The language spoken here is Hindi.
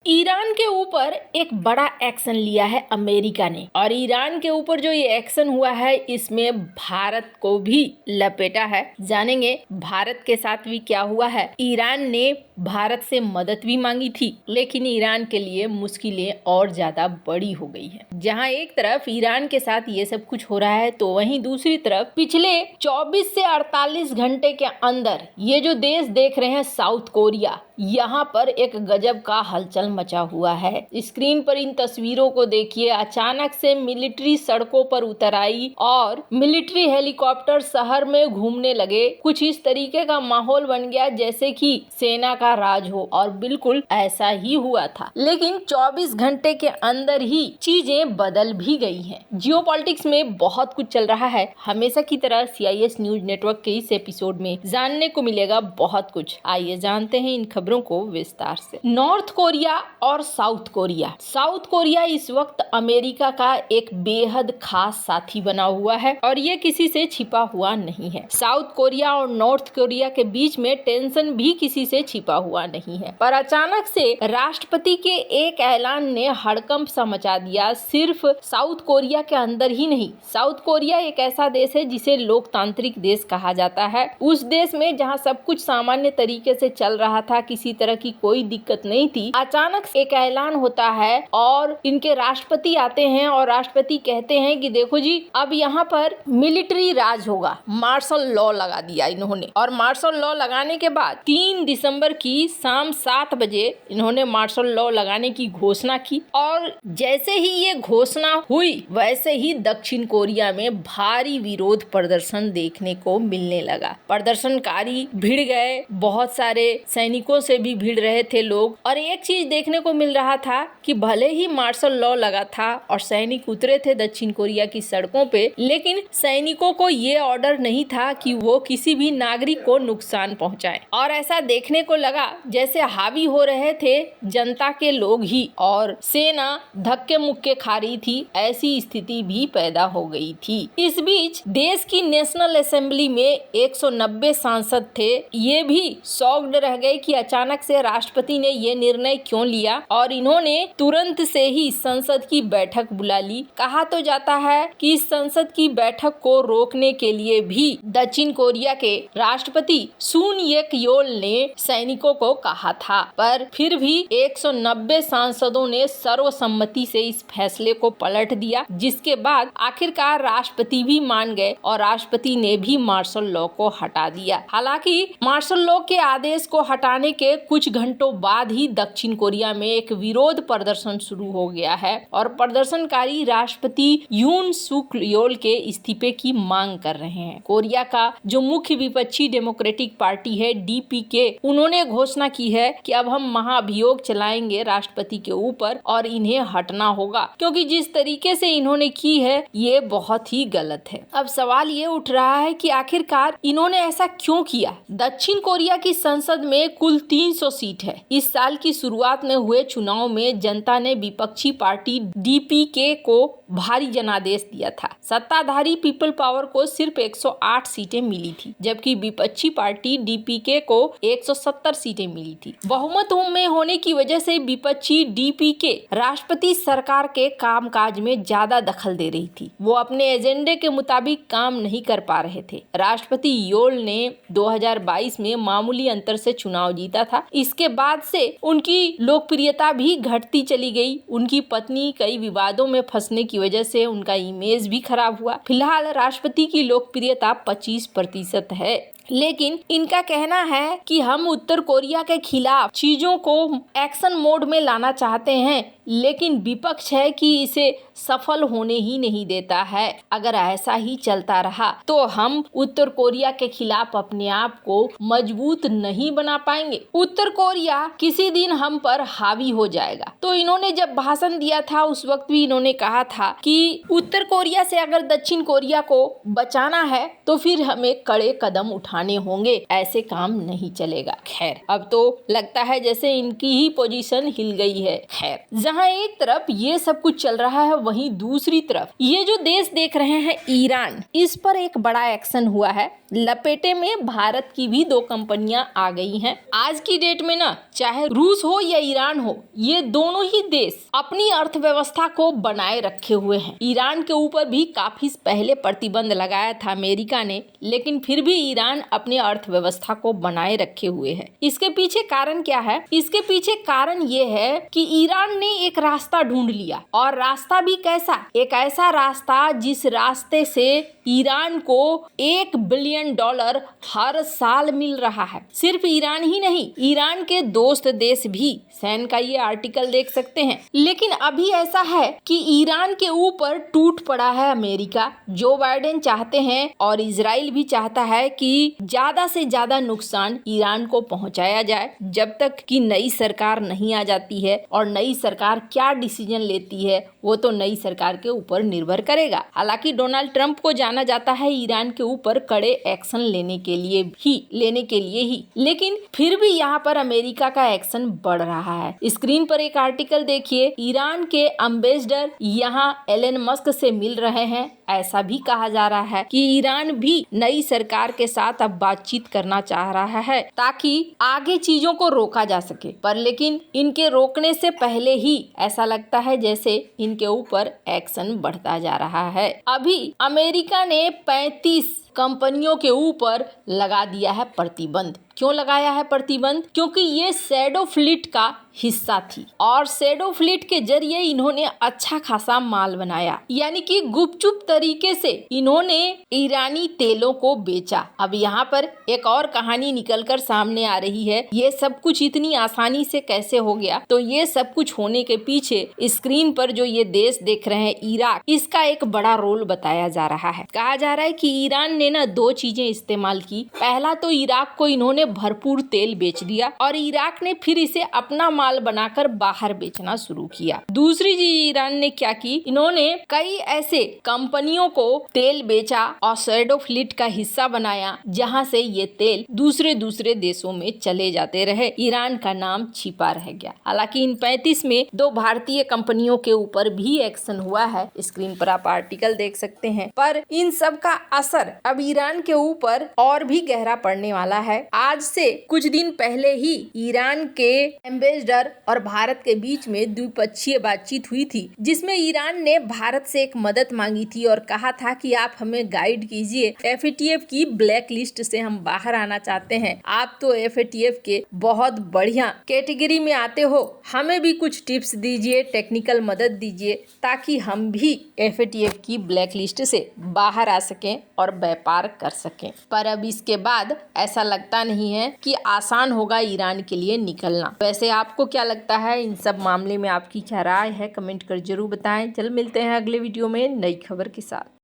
ईरान के ऊपर एक बड़ा एक्शन लिया है अमेरिका ने, और ईरान के ऊपर जो ये एक्शन हुआ है इसमें भारत को भी लपेटा है। जानेंगे भारत के साथ भी क्या हुआ है। ईरान ने भारत से मदद भी मांगी थी, लेकिन ईरान के लिए मुश्किलें और ज्यादा बड़ी हो गई है। जहां एक तरफ ईरान के साथ ये सब कुछ हो रहा है, तो वहीं दूसरी तरफ पिछले 24 से 48 घंटे के अंदर ये जो देश देख रहे हैं साउथ कोरिया, यहाँ पर एक गजब का हलचल मचा हुआ है। स्क्रीन पर इन तस्वीरों को देखिए। अचानक से मिलिट्री सड़कों पर उतर आई और मिलिट्री हेलीकॉप्टर शहर में घूमने लगे। कुछ इस तरीके का माहौल बन गया जैसे कि सेना का राज हो, और बिल्कुल ऐसा ही हुआ था। लेकिन 24 घंटे के अंदर ही चीजें बदल भी गई हैं। जियोपॉलिटिक्स में बहुत कुछ चल रहा है। हमेशा की तरह CIS न्यूज नेटवर्क के इस एपिसोड में जानने को मिलेगा बहुत कुछ। आइए जानते हैं इन खबरों को विस्तार से। नॉर्थ कोरिया और साउथ कोरिया। साउथ कोरिया इस वक्त अमेरिका का एक बेहद खास साथी बना हुआ है, और ये किसी से छिपा हुआ नहीं है। साउथ कोरिया और नॉर्थ कोरिया के बीच में टेंशन भी किसी से छिपा हुआ नहीं है, पर अचानक से राष्ट्रपति के एक ऐलान ने हड़कंप सा मचा दिया। सिर्फ साउथ कोरिया के अंदर ही नहीं, साउथ कोरिया एक ऐसा देश है जिसे लोकतांत्रिक देश कहा जाता है। उस देश में जहाँ सब कुछ सामान्य तरीके से चल रहा था, किसी तरह की कोई दिक्कत नहीं थी, अचानक एक ऐलान होता है और इनके राष्ट्रपति आते हैं और राष्ट्रपति कहते हैं कि देखो जी, अब यहाँ पर मिलिट्री राज होगा। मार्शल लॉ लगा दिया इन्होंने, और मार्शल लॉ लगाने के बाद 3 दिसंबर की शाम 7 बजे इन्होंने मार्शल लॉ लगाने की घोषणा की। और जैसे ही ये घोषणा हुई, वैसे ही दक्षिण कोरिया में भारी विरोध प्रदर्शन देखने को मिलने लगा। प्रदर्शनकारी भिड़ गए, बहुत सारे सैनिकों से भी भिड़ रहे थे लोग। और एक चीज देखने को मिल रहा था कि भले ही मार्शल लॉ लगा था और सैनिक उतरे थे दक्षिण कोरिया की सड़कों पे, लेकिन सैनिकों को ये ऑर्डर नहीं था कि वो किसी भी नागरिक को नुकसान पहुंचाएं। और ऐसा देखने को लगा जैसे हावी हो रहे थे जनता के लोग ही, और सेना धक्के मुक्के खा रही थी। ऐसी स्थिति भी पैदा हो गई थी। इस बीच देश की नेशनल असेंबली में 190 सांसद थे। ये भी शॉक्ड रह गए कि अचानक से राष्ट्रपति ने ये निर्णय क्यों लिया, और इन्होंने तुरंत से ही संसद की बैठक बुला ली। कहा तो जाता है कि इस संसद की बैठक को रोकने के लिए भी दक्षिण कोरिया के राष्ट्रपति सून येक योल ने सैनिकों को कहा था, पर फिर भी 190 सांसदों ने सर्वसम्मति से इस फैसले को पलट दिया, जिसके बाद आखिरकार राष्ट्रपति भी मान गए और राष्ट्रपति ने भी मार्शल लॉ को हटा दिया। हालांकि मार्शल लॉ के आदेश को हटाने के कुछ घंटों बाद ही दक्षिण कोरिया में एक विरोध प्रदर्शन शुरू हो गया है, और प्रदर्शनकारी राष्ट्रपति यून सुक योल के इस्तीफे की मांग कर रहे हैं। कोरिया का जो मुख्य विपक्षी डेमोक्रेटिक पार्टी है DPK, उन्होंने घोषणा की है कि अब हम महाभियोग चलाएंगे राष्ट्रपति के ऊपर और इन्हें हटना होगा, क्योंकि जिस तरीके से इन्होंने की है ये बहुत ही गलत है। अब सवाल ये उठ रहा है कि आखिरकार इन्होंने ऐसा क्यों किया। दक्षिण कोरिया की संसद में कुल 300 सीट है। इस साल की शुरुआत में हुए चुनाव में जनता ने विपक्षी पार्टी DPK को भारी जनादेश दिया था। सत्ताधारी पीपल पावर को सिर्फ 108 सीटें मिली थी, जबकि विपक्षी पार्टी DPK को 170 सीटें मिली थी। बहुमत में होने की वजह से विपक्षी DPK राष्ट्रपति सरकार के कामकाज में ज्यादा दखल दे रही थी। वो अपने एजेंडे के मुताबिक काम नहीं कर पा रहे थे। राष्ट्रपति योल ने 2022 में मामूली अंतर से चुनाव जीता था। इसके बाद से उनकी लोकप्रियता भी घटती चली गई। उनकी पत्नी कई विवादों में फंसने की वजह से उनका इमेज भी खराब हुआ। फिलहाल राष्ट्रपति की लोकप्रियता 25% है, लेकिन इनका कहना है कि हम उत्तर कोरिया के खिलाफ चीजों को एक्शन मोड में लाना चाहते हैं, लेकिन विपक्ष है कि इसे सफल होने ही नहीं देता है। अगर ऐसा ही चलता रहा तो हम उत्तर कोरिया के खिलाफ अपने आप को मजबूत नहीं बना पाएंगे। उत्तर कोरिया किसी दिन हम पर हावी हो जाएगा। तो इन्होंने जब भाषण दिया था उस वक्त भी इन्होंने कहा था कि उत्तर कोरिया से अगर दक्षिण कोरिया को बचाना है तो फिर हमें कड़े कदम उठाने होंगे, ऐसे काम नहीं चलेगा। खैर, अब तो लगता है जैसे इनकी ही पोजीशन हिल गई है। खैर, जहां जहां एक तरफ ये सब कुछ चल रहा है, वहीं दूसरी तरफ ये जो देश देख रहे हैं ईरान, इस पर एक बड़ा एक्शन हुआ है। लपेटे में भारत की भी 2 कंपनियां आ गई हैं। आज की डेट में ना, चाहे रूस हो या ईरान हो, ये दोनों ही देश अपनी अर्थव्यवस्था को बनाए रखे हुए हैं। ईरान के ऊपर भी काफी पहले प्रतिबंध लगाया था अमेरिका ने, लेकिन फिर भी ईरान अपनी अर्थव्यवस्था को बनाए रखे हुए है। इसके पीछे कारण क्या है? इसके पीछे कारण ये है कि ईरान ने एक रास्ता ढूंढ लिया, और रास्ता भी कैसा? एक ऐसा रास्ता जिस रास्ते से ईरान को $1 बिलियन हर साल मिल रहा है। सिर्फ ईरान ही नहीं, ईरान के दोस्त देश भी। सैन का ये आर्टिकल देख सकते हैं। लेकिन अभी ऐसा है कि ईरान के ऊपर टूट पड़ा है अमेरिका। जो बाइडेन चाहते हैं और इजराइल भी चाहता है कि ज्यादा से ज्यादा नुकसान ईरान को पहुंचाया जाए, जब तक कि नई सरकार नहीं आ जाती है। और नई सरकार क्या डिसीजन लेती है वो तो नई सरकार के ऊपर निर्भर करेगा। हालांकि डोनाल्ड ट्रंप को जाना जाता है ईरान के ऊपर कड़े एक्शन लेने के लिए ही, लेकिन फिर भी यहाँ पर अमेरिका का एक्शन बढ़ रहा है। स्क्रीन पर एक आर्टिकल देखिए। ईरान के एम्बेसडर यहाँ एलन मस्क से मिल रहे हैं। ऐसा भी कहा जा रहा है कि ईरान भी नई सरकार के साथ अब बातचीत करना चाह रहा है ताकि आगे चीजों को रोका जा सके। पर लेकिन इनके रोकने से पहले ही ऐसा लगता है जैसे इनके ऊपर एक्शन बढ़ता जा रहा है। अभी अमेरिका ने 35 कंपनियों के ऊपर लगा दिया है प्रतिबंध। क्यों लगाया है प्रतिबंध? क्योंकि ये शैडो फ्लीट का हिस्सा थी, और शैडो फ्लीट के जरिए इन्होंने अच्छा खासा माल बनाया, यानी कि गुपचुप तरीके से इन्होंने ईरानी तेलों को बेचा। अब यहाँ पर एक और कहानी निकलकर सामने आ रही है। ये सब कुछ इतनी आसानी से कैसे हो गया? तो ये सब कुछ होने के पीछे स्क्रीन पर जो ये देश देख रहे हैं इराक, इसका एक बड़ा रोल बताया जा रहा है। कहा जा रहा है कि ईरान ने ना 2 चीजें इस्तेमाल की। पहला तो इराक को इन्होंने भरपूर तेल बेच दिया, और इराक ने फिर इसे अपना माल बनाकर बाहर बेचना शुरू किया। दूसरी चीज ईरान ने क्या की? इन्होंने कई ऐसे कंपनियों को तेल बेचा और शैडो फ्लीट का हिस्सा बनाया, जहां से ये तेल दूसरे देशों में चले जाते रहे। ईरान का नाम छिपा रह गया। हालांकि इन 35 में 2 भारतीय कंपनियों के ऊपर भी एक्शन हुआ है। स्क्रीन पर आप आर्टिकल देख सकते हैं। पर इन सब का असर अब ईरान के ऊपर और भी गहरा पड़ने वाला है। आज से कुछ दिन पहले ही ईरान के एम्बेसडर और भारत के बीच में द्विपक्षीय बातचीत हुई थी, जिसमें ईरान ने भारत से एक मदद मांगी थी और कहा था कि आप हमें गाइड कीजिए। FATF की ब्लैक लिस्ट से हम बाहर आना चाहते हैं। आप तो FATF के बहुत बढ़िया कैटेगरी में आते हो, हमें भी कुछ टिप्स दीजिए, टेक्निकल मदद दीजिए, ताकि हम भी FATF की ब्लैक लिस्ट से बाहर आ सकें और व्यापार कर सकें। पर अब इसके बाद ऐसा लगता नहीं है कि आसान होगा ईरान के लिए निकलना। वैसे आपको क्या लगता है इन सब मामले में? आपकी क्या राय है? कमेंट कर जरूर बताएं। चल मिलते हैं अगले वीडियो में नई खबर के साथ।